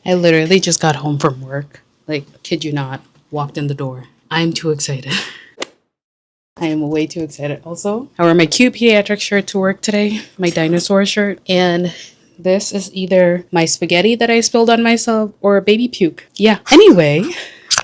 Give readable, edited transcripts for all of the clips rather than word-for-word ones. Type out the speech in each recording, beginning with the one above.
I literally just got home from work. Like, kid you not, walked in the door. I'm too excited. I am way too excited. Also, I wore my cute pediatric shirt to work today, my dinosaur shirt, and this is either my spaghetti that I spilled on myself or baby puke. Yeah. Anyway,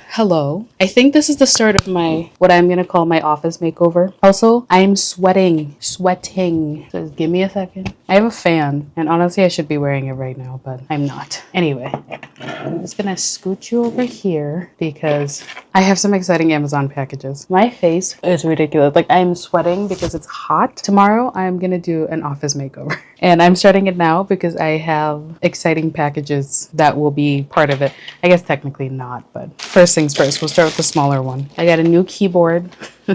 hello. I think this is the start of my, what I'm gonna call my office makeover. Also, I'm sweating. So give me a second. I have a fan, and honestly, I should be wearing it right now, but I'm not. Anyway, I'm just gonna scoot you over here because I have some exciting Amazon packages. My face is ridiculous. Like, I'm sweating because it's hot. Tomorrow, I'm gonna do an office makeover. And I'm starting it now because I have exciting packages that will be part of it. I guess technically not, but first things first, we'll start with the smaller one. I got a new keyboard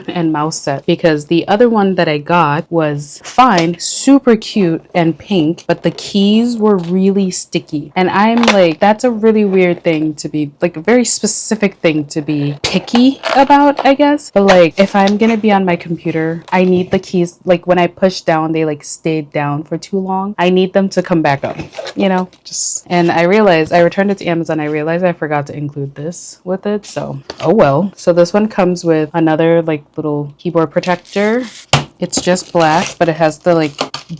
and mouse set because the other one that I got was fine, super cute and pink, but the keys were really sticky. And I'm like, that's a really weird thing to be, like a very specific thing to be picky about, I guess. But like, if I'm gonna be on my computer, I need the keys, like when I push down, they like stayed down for too long. I need them to come back up, you know, just, and I realized, I returned it to Amazon. I realized I forgot to include this with it. So, oh well. So this one comes with another like little keyboard protector. It's just black, but it has the like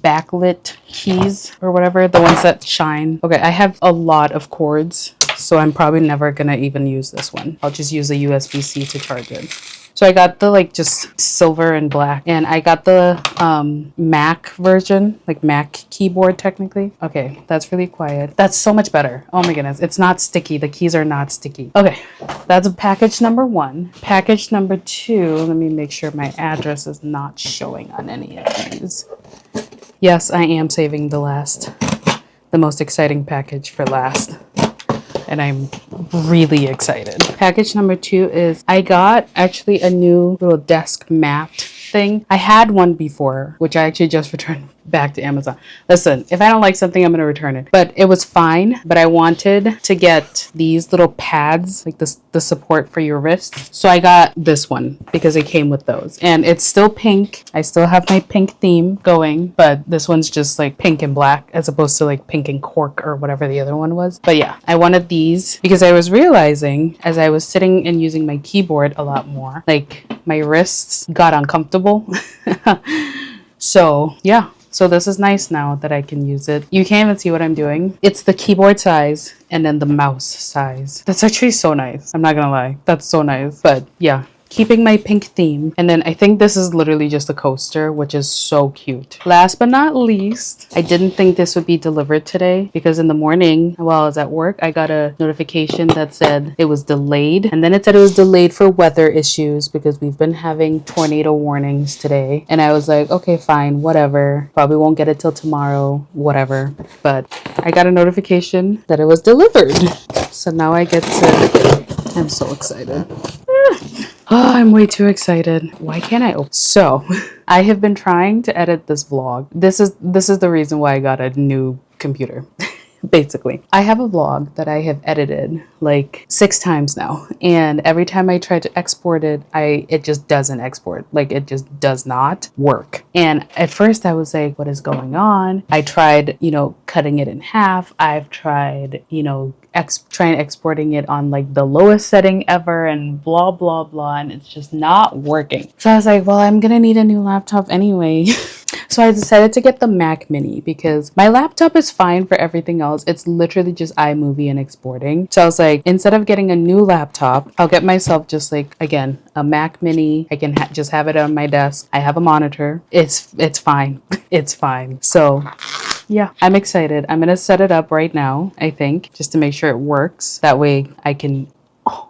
backlit keys or whatever, the ones that shine. Okay, I have a lot of cords, so I'm probably never gonna even use this one. I'll just use a USB-C to charge it. So I got the like just silver and black, and I got the Mac version, like Mac keyboard technically. Okay, that's really quiet. That's so much better. Oh my goodness, it's not sticky. The keys are not sticky. Okay, that's package number one. Package number two, let me make sure my address is not showing on any of these. Yes, I am saving the most exciting package for last. And I'm really excited. Package number two is I got actually a new little desk mat thing. I had one before, which I actually just returned back to Amazon. Listen, if I don't like something, I'm gonna return it. But it was fine, but I wanted to get these little pads, like this, the support for your wrists. So I got this one because it came with those. And it's still pink. I still have my pink theme going, but this one's just like pink and black as opposed to like pink and cork or whatever the other one was. But yeah, I wanted these because I was realizing as I was sitting and using my keyboard a lot more, like my wrists got uncomfortable. So yeah. So this is nice now that I can use it. You can't even see what I'm doing. It's the keyboard size and then the mouse size. That's actually so nice. I'm not gonna lie. That's so nice. But yeah, keeping my pink theme. And then I think this is literally just a coaster, which is so cute. Last but not least, I didn't think this would be delivered today because in the morning while I was at work, I got a notification that said it was delayed. And then it said it was delayed for weather issues because we've been having tornado warnings today. And I was like, okay, fine, whatever. Probably won't get it till tomorrow, whatever. But I got a notification that it was delivered. So now I get to, I'm so excited. Oh, I'm way too excited. Why can't I open? So, I have been trying to edit this vlog. This is the reason why I got a new computer. Basically, I have a vlog that I have edited like 6 times now, and every time I try to export it, it just doesn't export. Like, it just does not work. And at first I was like, what is going on? I tried, cutting it in half. I've tried, trying exporting it on like the lowest setting ever and blah blah blah, and it's just not working. So I was like, well, I'm gonna need a new laptop anyway. So I decided to get the Mac Mini because my laptop is fine for everything else. It's literally just iMovie and exporting. So I was like, instead of getting a new laptop, I'll get myself just like, again, a Mac Mini. I can just have it on my desk. I have a monitor. It's fine. It's fine. So yeah, I'm excited. I'm gonna set it up right now, I think, just to make sure it works. That way I can, oh,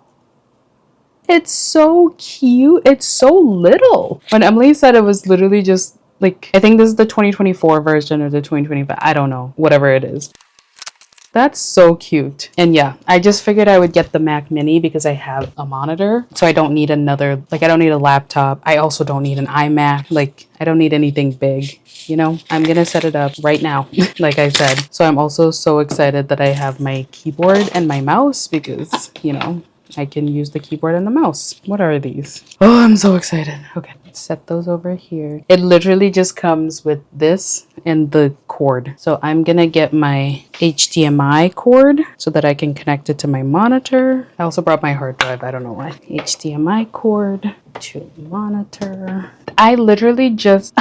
it's so cute. It's so little. When Emily said it was literally just like, I think this is the 2024 version or the 2025, I don't know, whatever it is. That's so cute. And yeah, I just figured I would get the Mac Mini because I have a monitor. So I don't need another, like, I don't need a laptop. I also don't need an iMac. Like, I don't need anything big, I'm gonna set it up right now, like I said. So I'm also so excited that I have my keyboard and my mouse because, I can use the keyboard and the mouse. What are these? Oh, I'm so excited. Okay. set those over here. It literally just comes with this and the cord. So I'm gonna get my HDMI cord so that I can connect it to my monitor. I also brought my hard drive. I don't know why. HDMI cord to monitor. I literally just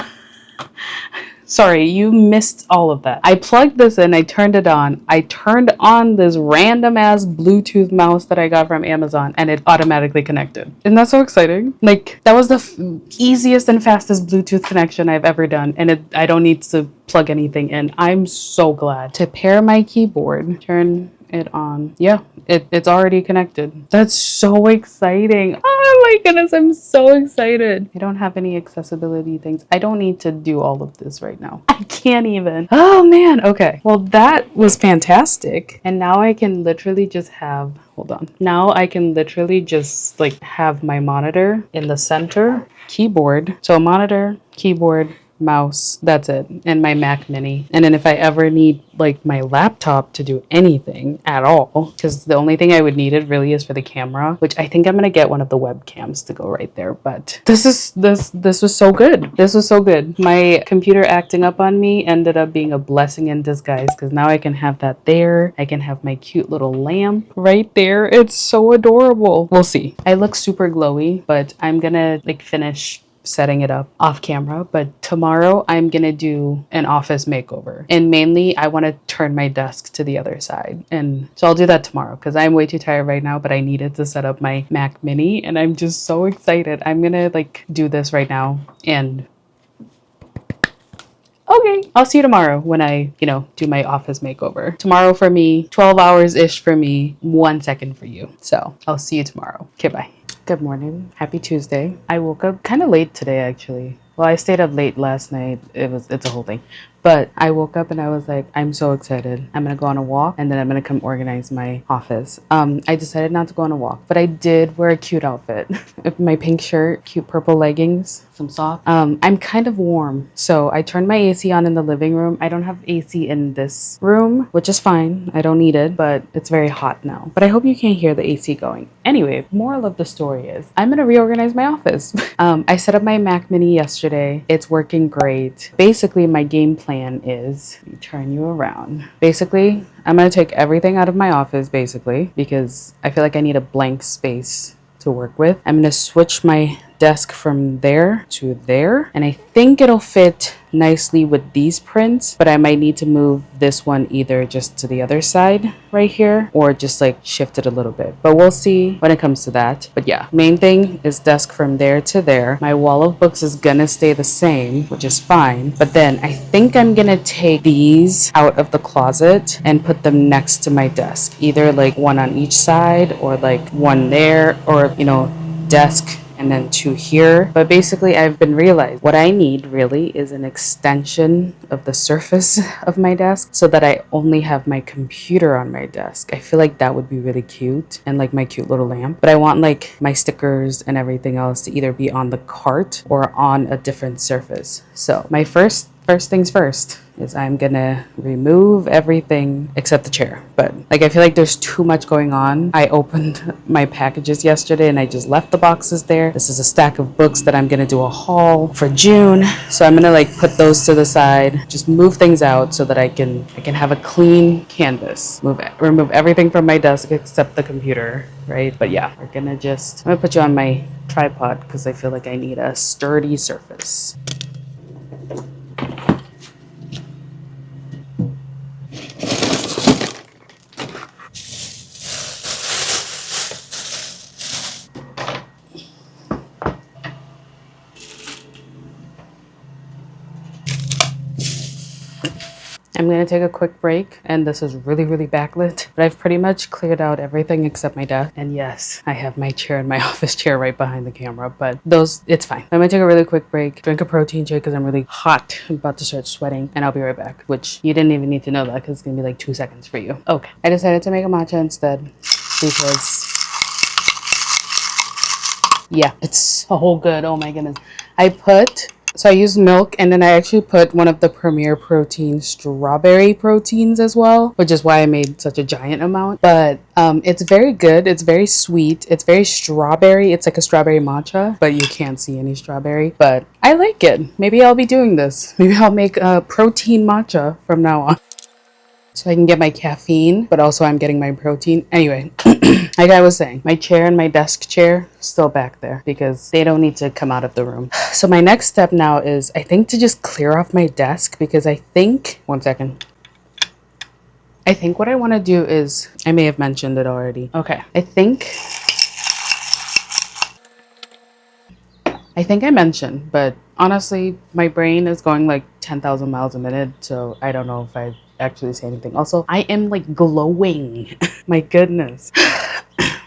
sorry, you missed all of that. I plugged this in, I turned it on. I turned on this random ass Bluetooth mouse that I got from Amazon and it automatically connected. Isn't that so exciting? Like, that was the easiest and fastest Bluetooth connection I've ever done. And I don't need to plug anything in. I'm so glad. To pair my keyboard, turn it on. Yeah, it's already connected. That's so exciting. Oh my goodness, I'm so excited. I don't have any accessibility things. I don't need to do all of this right now. I can't even. Oh man, okay. Well, that was fantastic. And now I can literally just have, hold on. Now I can literally just like have my monitor in the center, keyboard. So monitor, keyboard, mouse, that's it, and my Mac mini. And then if I ever need like my laptop to do anything at all, because the only thing I would need it really is for the camera, which I think I'm gonna get one of the webcams to go right there. But this was so good. This was so good. My computer acting up on me ended up being a blessing in disguise, because now I can have that there. I can have my cute little lamp right there. It's so adorable. We'll see. I look super glowy, but I'm gonna like finish setting it up off camera. But tomorrow I'm gonna do an office makeover, and mainly I want to turn my desk to the other side, and so I'll do that tomorrow because I'm way too tired right now, but I needed to set up my Mac mini and I'm just so excited. I'm gonna like do this right now, and okay, I'll see you tomorrow when I, do my office makeover. Tomorrow for me, 12 hours ish for me, 1 second for you. So I'll see you tomorrow. Okay, bye. Good morning. Happy Tuesday. I woke up kind of late today, actually. Well, I stayed up late last night. It's a whole thing. But I woke up and I was like, I'm so excited. I'm gonna go on a walk and then I'm gonna come organize my office. I decided not to go on a walk, but I did wear a cute outfit. My pink shirt, cute purple leggings, some socks. I'm kind of warm, so I turned my AC on in the living room. I don't have AC in this room, which is fine. I don't need it, but it's very hot now. But I hope you can't hear the AC going. Anyway, moral of the story is I'm gonna reorganize my office. I set up my Mac mini yesterday. It's working great. Basically, my game plan is, let me turn you around. Basically, I'm gonna take everything out of my office, basically, because I feel like I need a blank space to work with. I'm gonna switch my desk from there to there, and I think it'll fit nicely with these prints, but I might need to move this one either just to the other side right here or just like shift it a little bit, but we'll see when it comes to that. But yeah, main thing is desk from there to there. My wall of books is gonna stay the same, which is fine, but then I think I'm gonna take these out of the closet and put them next to my desk, either like one on each side or like one there, or desk and then two here. But basically, I've been realizing what I need really is an extension of the surface of my desk so that I only have my computer on my desk. I feel like that would be really cute, and like my cute little lamp. But I want like my stickers and everything else to either be on the cart or on a different surface. So my first things first is I'm gonna remove everything except the chair. But like, I feel like there's too much going on. I opened my packages yesterday and I just left the boxes there. This is a stack of books that I'm gonna do a haul for June. So I'm gonna like put those to the side, just move things out so that I can have a clean canvas. Remove everything from my desk except the computer, right? But yeah, I'm gonna put you on my tripod because I feel like I need a sturdy surface. I'm going to take a quick break, and this is really, really backlit, but I've pretty much cleared out everything except my desk. And yes, I have my chair and my office chair right behind the camera, but it's fine. I'm going to take a really quick break, drink a protein shake because I'm really hot. I'm about to start sweating, and I'll be right back, which you didn't even need to know that because it's going to be like 2 seconds for you. Okay, I decided to make a matcha instead because, yeah, it's so good. Oh my goodness. I put So I used milk, and then I actually put one of the Premier Protein strawberry proteins as well, which is why I made such a giant amount. But it's very good. It's very sweet. It's very strawberry. It's like a strawberry matcha, but you can't see any strawberry. But I like it. Maybe I'll be doing this. Maybe I'll make a protein matcha from now on. So I can get my caffeine, but also I'm getting my protein. Anyway, like I was saying, my chair and my desk chair still back there because they don't need to come out of the room. So my next step now is I think to just clear off my desk because I think, one second. I think what I want to do is, I may have mentioned it already. Okay. I think I mentioned, but honestly, my brain is going like 10,000 miles a minute, so I don't know if I actually say anything. Also, I am like glowing. My goodness.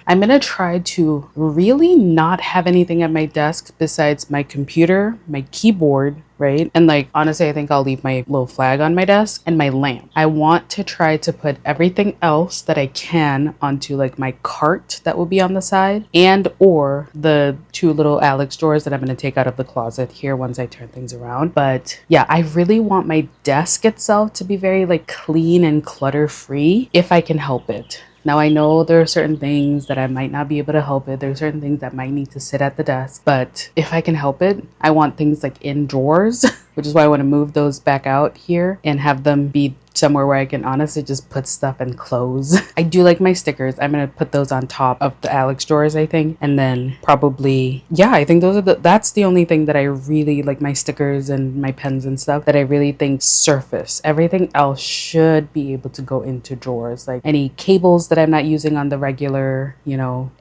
I'm gonna try to really not have anything at my desk besides my computer, my keyboard, right? And like, honestly, I think I'll leave my little flag on my desk and my lamp. I want to try to put everything else that I can onto like my cart that will be on the side and or the two little Alex drawers that I'm gonna take out of the closet here once I turn things around. But yeah, I really want my desk itself to be very like clean and clutter free if I can help it. Now, I know there are certain things that I might not be able to help it. There are certain things that might need to sit at the desk. But if I can help it, I want things like in drawers, which is why I want to move those back out here and have them be somewhere where I can honestly just put stuff and clothes. I do like my stickers. I'm gonna put those on top of the Alex drawers, I think. And then probably, yeah, I think that's the only thing that I really like, my stickers and my pens and stuff that I really think surface. Everything else should be able to go into drawers. Like any cables that I'm not using on the regular,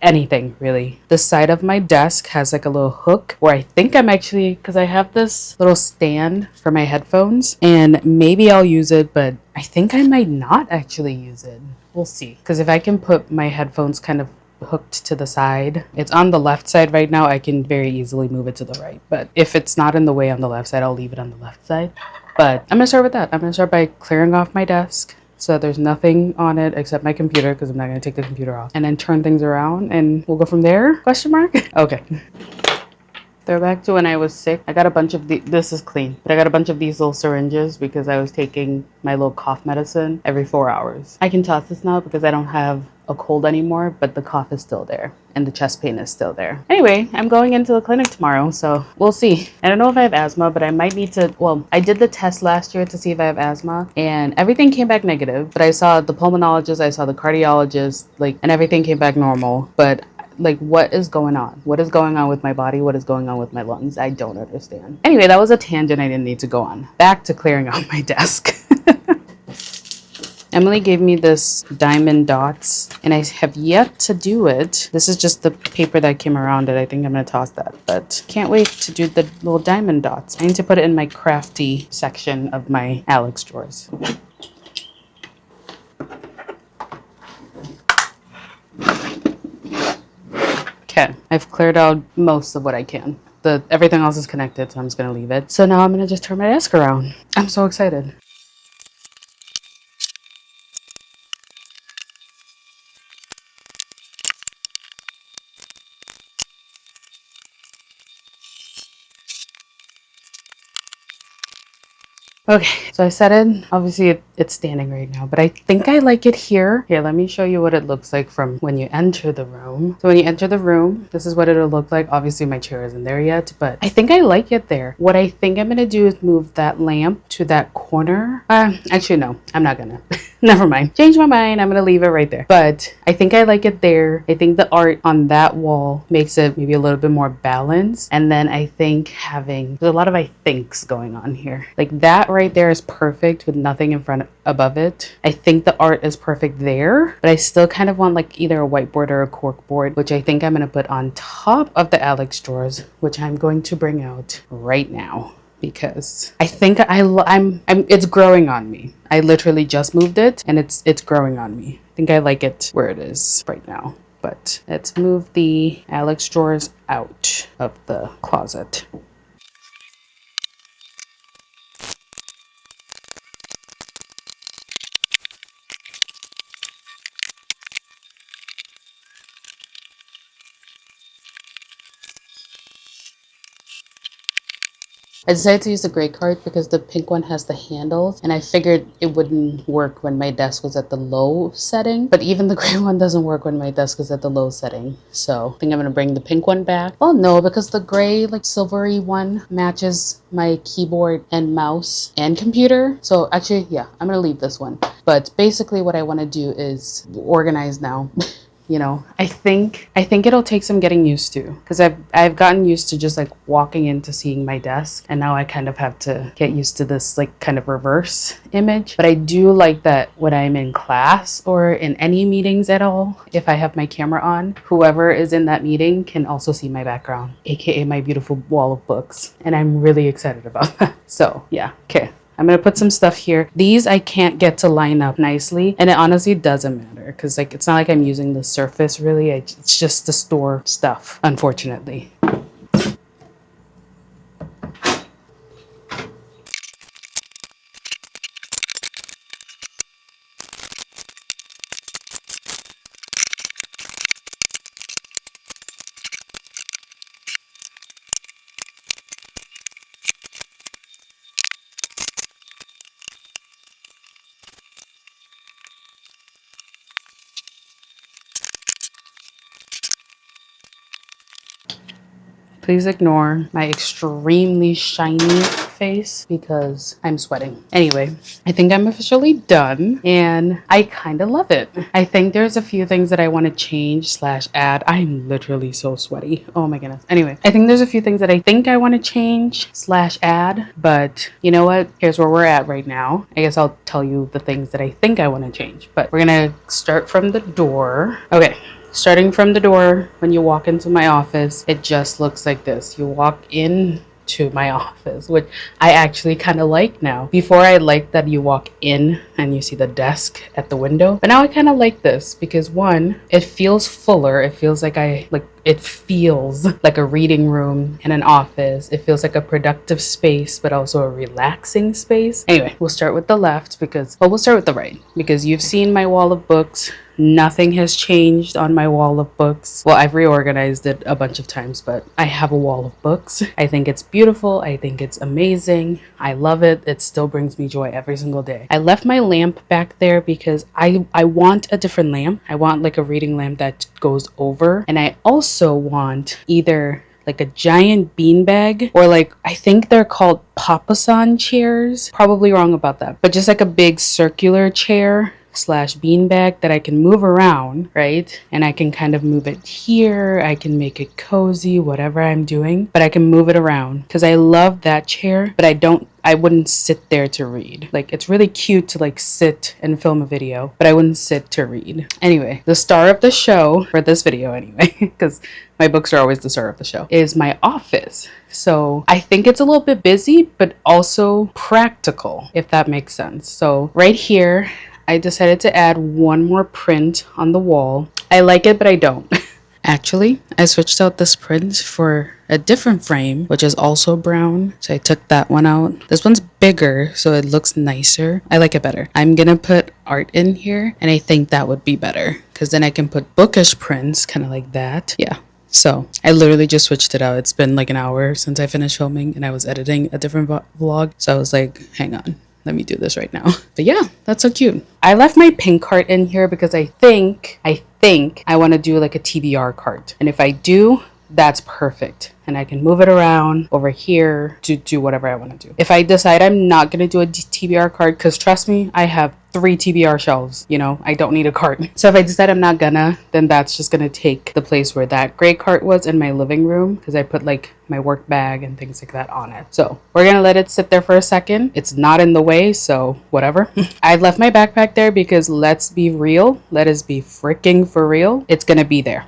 anything really. The side of my desk has like a little hook where I think I'm actually, because I have this little stand for my headphones and maybe I'll use it, but I think I might not actually use it. We'll see. Because if I can put my headphones kind of hooked to the side, it's on the left side right now, I can very easily move it to the right. But if it's not in the way on the left side, I'll leave it on the left side. But I'm gonna start with that. I'm gonna start by clearing off my desk so that there's nothing on it except my computer, because I'm not gonna take the computer off, and then turn things around and we'll go from there? Question mark? Okay. Throwback to when I was sick. I got a bunch of this is clean, but I got a bunch of these little syringes because I was taking my little cough medicine every 4 hours. I can toss this now because I don't have a cold anymore, but the cough is still there and the chest pain is still there. Anyway, I'm going into the clinic tomorrow, so we'll see. I don't know if I have asthma, but I might need to, well, I did the test last year to see if I have asthma and everything came back negative, but I saw the pulmonologist, I saw the cardiologist, and everything came back normal, but what is going on? What is going on with my body? What is going on with my lungs? I don't understand. Anyway, that was a tangent I didn't need to go on. Back to clearing out my desk. Emily gave me this diamond dots and I have yet to do it. This is just the paper that came around it. I think I'm gonna toss that, but can't wait to do the little diamond dots. I need to put it in my crafty section of my Alex drawers. Okay, I've cleared out most of what I can. Everything else is connected, so I'm just gonna leave it. So now I'm gonna just turn my desk around. I'm so excited. Okay, so I set it. Obviously, it's standing right now, but I think I like it here. Here, let me show you what it looks like from when you enter the room. So when you enter the room, this is what it'll look like. Obviously, my chair isn't there yet, but I think I like it there. What I think I'm gonna do is move that lamp to that corner. Actually, no, I'm not gonna. Never mind. Change my mind. I'm gonna leave it right there. But I think I like it there. I think the art on that wall makes it maybe a little bit more balanced. And then I think there's a lot of I thinks going on here. Like that right there is perfect with nothing in front above it. I think the art is perfect there, but I still kind of want like either a whiteboard or a cork board, which I think I'm gonna put on top of the Alex drawers, which I'm going to bring out right now. Because I think it's growing on me. I literally just moved it and it's growing on me. I think I like it where it is right now. But let's move the Alex drawers out of the closet. I decided to use the gray card because the pink one has the handles, and I figured it wouldn't work when my desk was at the low setting, but even the gray one doesn't work when my desk is at the low setting. So I think I'm gonna bring the pink one back. Oh no, because the gray like silvery one matches my keyboard and mouse and computer. So actually, yeah, I'm gonna leave this one. But basically what I want to do is organize now. You know, I think it'll take some getting used to, because I've gotten used to just like walking into seeing my desk, and now I kind of have to get used to this like kind of reverse image. But I do like that when I'm in class or in any meetings at all, if I have my camera on, whoever is in that meeting can also see my background, aka my beautiful wall of books, and I'm really excited about that. So yeah, okay. I'm gonna put some stuff here. These I can't get to line up nicely, and it honestly doesn't matter because like it's not like I'm using the surface really. It's just to store stuff, unfortunately. Please ignore my extremely shiny face because I'm sweating. Anyway, I think I'm officially done and I kind of love it. I think there's a few things that I want to change slash add. I'm literally so sweaty. Oh my goodness. Anyway, I think there's a few things that I think I want to change slash add, but you know what? Here's where we're at right now. I guess I'll tell you the things that I think I want to change, but we're gonna start from the door. Okay. Starting from the door, when you walk into my office, it just looks like this. You walk in to my office, which I actually kind of like now. Before I liked that you walk in and you see the desk at the window, but now I kind of like this because one, it feels fuller. It feels like it feels like a reading room and an office. It feels like a productive space, but also a relaxing space. Anyway, we'll start with the left because, well, we'll start with the right because you've seen my wall of books. Nothing has changed on my wall of books. Well, I've reorganized it a bunch of times, but I have a wall of books. I think it's beautiful. I think it's amazing. I love it. It still brings me joy every single day. I left my lamp back there because I want a different lamp. I want like a reading lamp that goes over, and I also want either like a giant beanbag or like I think they're called papasan chairs. Probably wrong about that, but just like a big circular chair slash beanbag that I can move around, right? And I can kind of move it here. I can make it cozy, whatever I'm doing, but I can move it around because I love that chair, but I wouldn't sit there to read. Like, it's really cute to like sit and film a video, but I wouldn't sit to read. Anyway, the star of the show for this video anyway, because my books are always the star of the show, is my office. So I think it's a little bit busy, but also practical, if that makes sense. So right here, I decided to add one more print on the wall. I like it, but I don't. Actually, I switched out this print for a different frame, which is also brown. So I took that one out. This one's bigger, so it looks nicer. I like it better. I'm gonna put art in here, and I think that would be better because then I can put bookish prints, kind of like that. Yeah. So I literally just switched it out. It's been like an hour since I finished filming and I was editing a different vlog. So I was like, hang on. Let me do this right now. But yeah, that's so cute. I left my pink cart in here because I think I want to do like a TBR cart. And if I do, that's perfect. And I can move it around over here to do whatever I want to do. If I decide I'm not going to do a TBR cart, because trust me, I have 3 TBR shelves, you know, I don't need a cart. So if I decide I'm not gonna, then that's just gonna take the place where that gray cart was in my living room, because I put like my work bag and things like that on it. So we're gonna let it sit there for a second. It's not in the way, so whatever. I left my backpack there because let's be real, let us be freaking for real, it's gonna be there.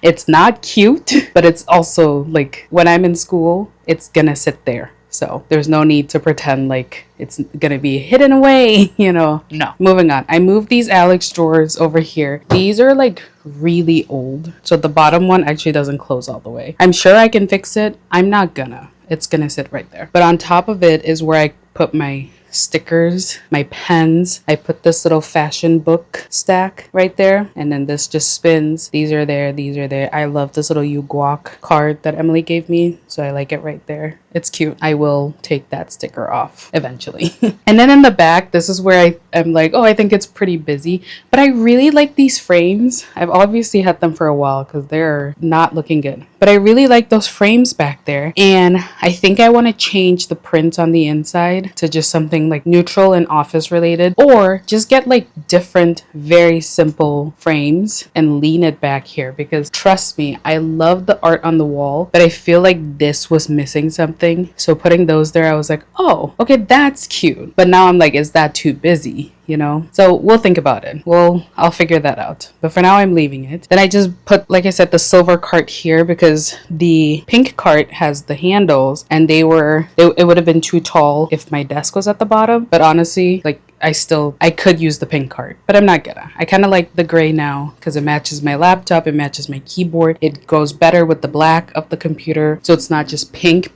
It's not cute, but it's also like when I'm in school, it's gonna sit there. So there's no need to pretend like it's gonna be hidden away, you know. No. Moving on. I moved these Alex drawers over here. These are like really old. So the bottom one actually doesn't close all the way. I'm sure I can fix it. I'm not gonna. It's gonna sit right there. But on top of it is where I put my stickers, my pens. I put this little fashion book stack right there, and then this just spins. These are there, these are there. I love this little you guac card that Emily gave me, so I like it right there. It's cute. I will take that sticker off eventually. And then in the back, this is where I'm like, oh, I think it's pretty busy, but I really like these frames. I've obviously had them for a while because they're not looking good, but I really like those frames back there. And I think I want to change the print on the inside to just something like neutral and office related, or just get like different, very simple frames and lean it back here, because trust me, I love the art on the wall, but I feel like this was missing something. So putting those there, I was like, oh, okay, that's cute. But now I'm like, is that too busy? You know, so we'll think about it. I'll figure that out. But for now, I'm leaving it. Then I just put, like I said, the silver cart here because the pink cart has the handles, and it would have been too tall if my desk was at the bottom. But honestly, like, I could use the pink cart, but I'm not gonna. I kind of like the gray now because it matches my laptop, it matches my keyboard, it goes better with the black of the computer, so it's not just pink,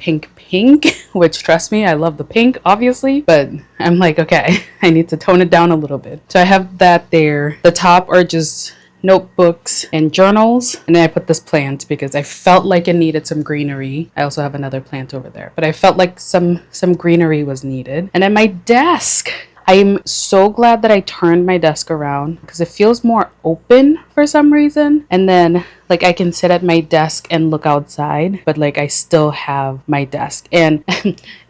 which, trust me, I love the pink, obviously, but I'm like, okay, I need to tone it down a little bit. So I have that there. The top are just notebooks and journals, and then I put this plant because I felt like it needed some greenery. I also have another plant over there, but I felt like some greenery was needed. And then my desk, I'm so glad that I turned my desk around because it feels more open for some reason. And then like I can sit at my desk and look outside, but like I still have my desk, and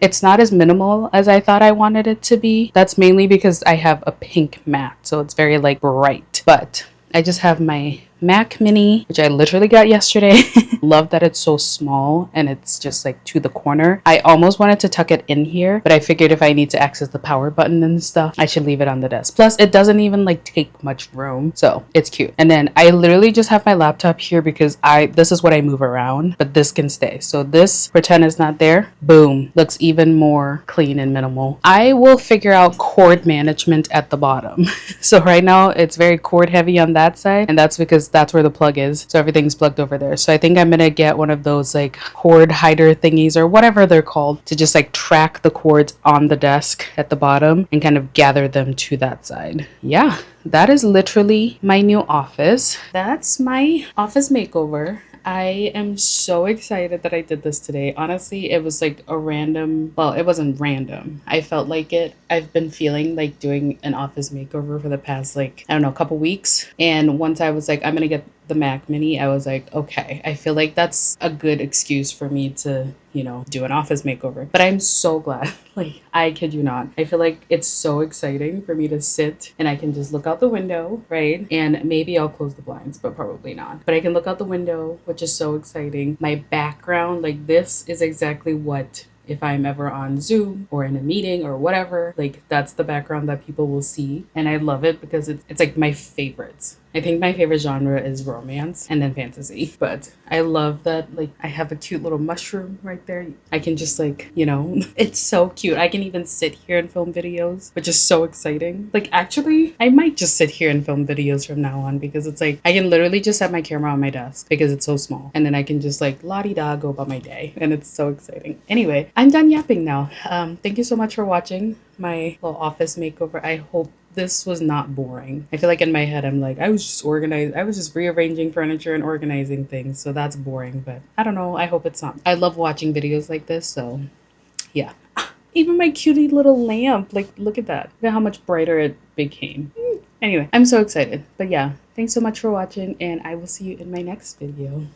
it's not as minimal as I thought I wanted it to be. That's mainly because I have a pink mat, so it's very like bright. But I just have my Mac Mini, which I literally got yesterday. Love that it's so small and it's just like to the corner. I almost wanted to tuck it in here, but I figured if I need to access the power button and stuff, I should leave it on the desk. Plus, it doesn't even like take much room, so it's cute. And then I literally just have my laptop here because this is what I move around, but this can stay. So this, pretend it's not there. Boom, looks even more clean and minimal. I will figure out cord management at the bottom. So right now it's very cord heavy on that side, and that's because that's where the plug is, so everything's plugged over there. So I think I'm gonna get one of those like cord hider thingies or whatever they're called to just like track the cords on the desk at the bottom and kind of gather them to that side. Yeah, that is literally my new office. That's my office makeover. I am so excited that I did this today. Honestly, it was like a random, well, it wasn't random. I felt like it. I've been feeling like doing an office makeover for the past, like, I don't know, couple weeks. And once I was like, I'm gonna get the Mac Mini, I was like, okay, I feel like that's a good excuse for me to, you know, do an office makeover. But I'm so glad, like, I kid you not. I feel like it's so exciting for me to sit and I can just look out the window, right? And maybe I'll close the blinds, but probably not. But I can look out the window, which is so exciting. My background, like, this is exactly what, if I'm ever on Zoom or in a meeting or whatever, like, that's the background that people will see. And I love it because it's like my favorites. I think my favorite genre is romance and then fantasy. But I love that, like, I have a cute little mushroom right there. I can just, like, you know, it's so cute. I can even sit here and film videos, which is so exciting. Like, actually, I might just sit here and film videos from now on because it's like, I can literally just set my camera on my desk because it's so small. And then I can just, like, la-di-da go about my day. And it's so exciting. Anyway, I'm done yapping now. Thank you so much for watching my little office makeover. I hope this was not boring. I feel like in my head I'm like, I was just rearranging furniture and organizing things, so that's boring, but I don't know, I hope it's not. I love watching videos like this, so yeah. Even my cutie little lamp, like, look at that. Look at how much brighter it became. Anyway, I'm so excited. But yeah, thanks so much for watching, and I will see you in my next video.